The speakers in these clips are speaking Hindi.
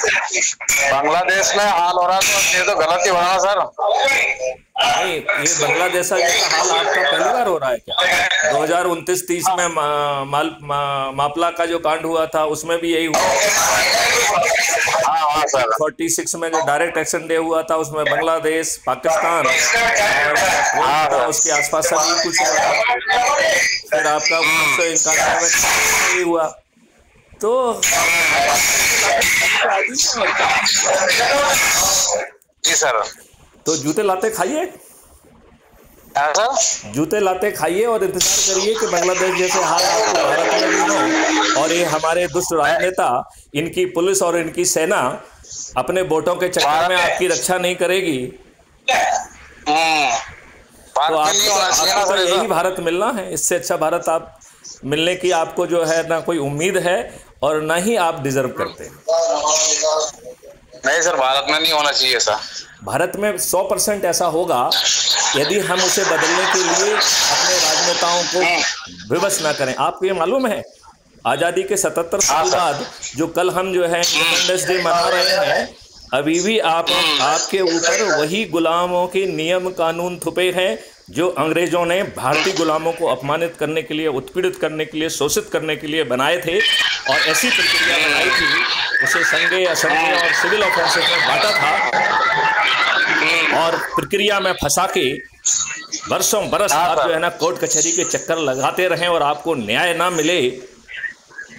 बांग्लादेश में हाल हो रहा है तो ये तो गलत ही हो रहा है सर। नहीं, ये बांग्लादेश जैसा हाल आपका पहली बार हो रहा है क्या? 2029-30 में मापला का जो कांड हुआ था उसमें भी यही हुआ। हाँ सर। 46 में जो डायरेक्ट एक्शन डे हुआ था उसमें बांग्लादेश, पाकिस्तान और उसके आसपास सभी कुछ हुआ। फिर आपका 1991 में हुआ। तो जी सर। तो जूते लाते खाइए, जूते लाते खाइए और इंतजार करिए कि बांग्लादेश जैसे हाल आपको भारत में भी हो। और ये हमारे दुष्ट राजनेता, इनकी पुलिस और इनकी सेना अपने वोटों के चक्कर में आपकी रक्षा नहीं करेगी। तो आपको यही भारत मिलना है। इससे अच्छा भारत आप मिलने की आपको जो है ना कोई उम्मीद है और ना ही आप डिजर्व करते हैं। नहीं सर, भारत में नहीं होना चाहिए सर। भारत में 100% ऐसा होगा यदि हम उसे बदलने के लिए अपने राजनेताओं को विवश ना करें। आपको ये मालूम है आज़ादी के 77 साल बाद जो कल हम जो है इंडिपेंडेंस डे मना रहे हैं, अभी भी आपके ऊपर वही गुलामों के नियम कानून थुपे हैं जो अंग्रेजों ने भारतीय गुलामों को अपमानित करने के लिए, उत्पीड़ित करने के लिए, शोषित करने के लिए बनाए थे। और ऐसी प्रक्रिया बनाई थी, उसे संज्ञेय, असंज्ञेय और सिविल ऑफेंसेस में बांटा था और प्रक्रिया में फंसा के वर्षों बरस आप जो है ना कोर्ट कचहरी के चक्कर लगाते रहें और आपको न्याय ना मिले।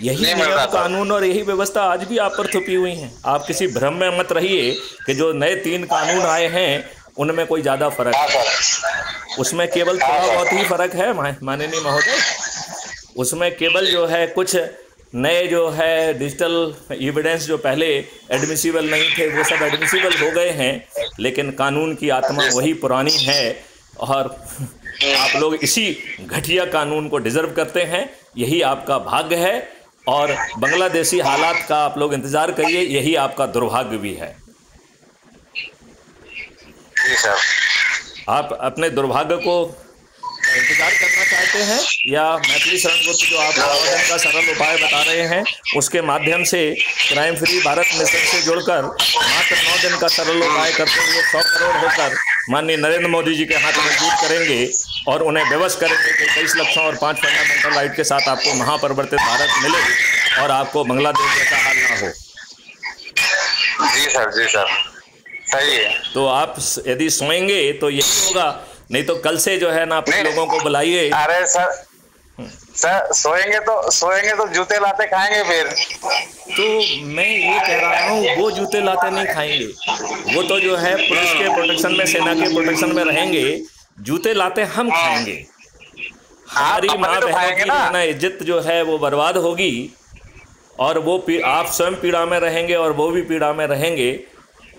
यही नियम कानून और यही व्यवस्था आज भी आप पर थुपी हुई है। आप किसी भ्रम में मत रहिए कि जो नए 3 कानून आए हैं उनमें कोई ज़्यादा फर्क है। उसमें केवल थोड़ा बहुत ही फर्क है माननीय महोदय। उसमें केवल जो है कुछ नए जो है डिजिटल एविडेंस जो पहले एडमिसिबल नहीं थे वो सब एडमिसिबल हो गए हैं, लेकिन कानून की आत्मा वही पुरानी है और आप लोग इसी घटिया कानून को डिजर्व करते हैं। यही आपका भाग्य है और बांग्लादेशी हालात का आप लोग इंतज़ार करिए, यही आपका दुर्भाग्य भी है। आप अपने दुर्भाग्य को इंतजार करना चाहते हैं या मैथिली शरण गुप्त जो आप 9 दिन का सरल उपाय बता रहे हैं उसके माध्यम से क्राइम फ्री भारत मिशन से जुड़कर मात्र 9 दिन का सरल उपाय करते हुए 100 करोड़ होकर माननीय नरेंद्र मोदी जी के हाथ मजबूत करेंगे और उन्हें विवश करेंगे कि 23 लक्षों और 5 फंडामेंटल राइट के साथ आपको महापरिवर्तित भारत मिले और आपको बांग्लादेश जैसा हाल ना हो। जी सर, जी सर, सही है। तो आप यदि सोएंगे तो यही होगा, नहीं तो कल से जो है ना अपने लोगों को बुलाइए। अरे सर सोएंगे तो जूते लाते खाएंगे फिर। तो मैं ये कह रहा हूँ वो जूते लाते नहीं खाएंगे, वो तो जो है पुलिस के प्रोटेक्शन में, सेना के प्रोटेक्शन में रहेंगे। जूते लाते हम खाएंगे। हमारी माँ बहनों की ना इज्जत जो है वो बर्बाद होगी और वो आप स्वयं पीड़ा में रहेंगे और वो भी पीड़ा में रहेंगे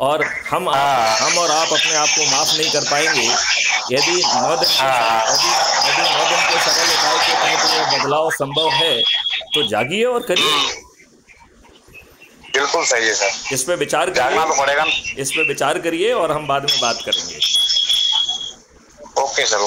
और हम और आप अपने आप को माफ़ नहीं कर पाएंगे। यदि 9 दिन के सरल उपाय के तहत ये बदलाव संभव है तो जागिए और करिए। बिल्कुल सही है सर, इस पे विचार जागना तो पड़ेगा। इस पे विचार करिए और हम बाद में बात करेंगे। Okay sir.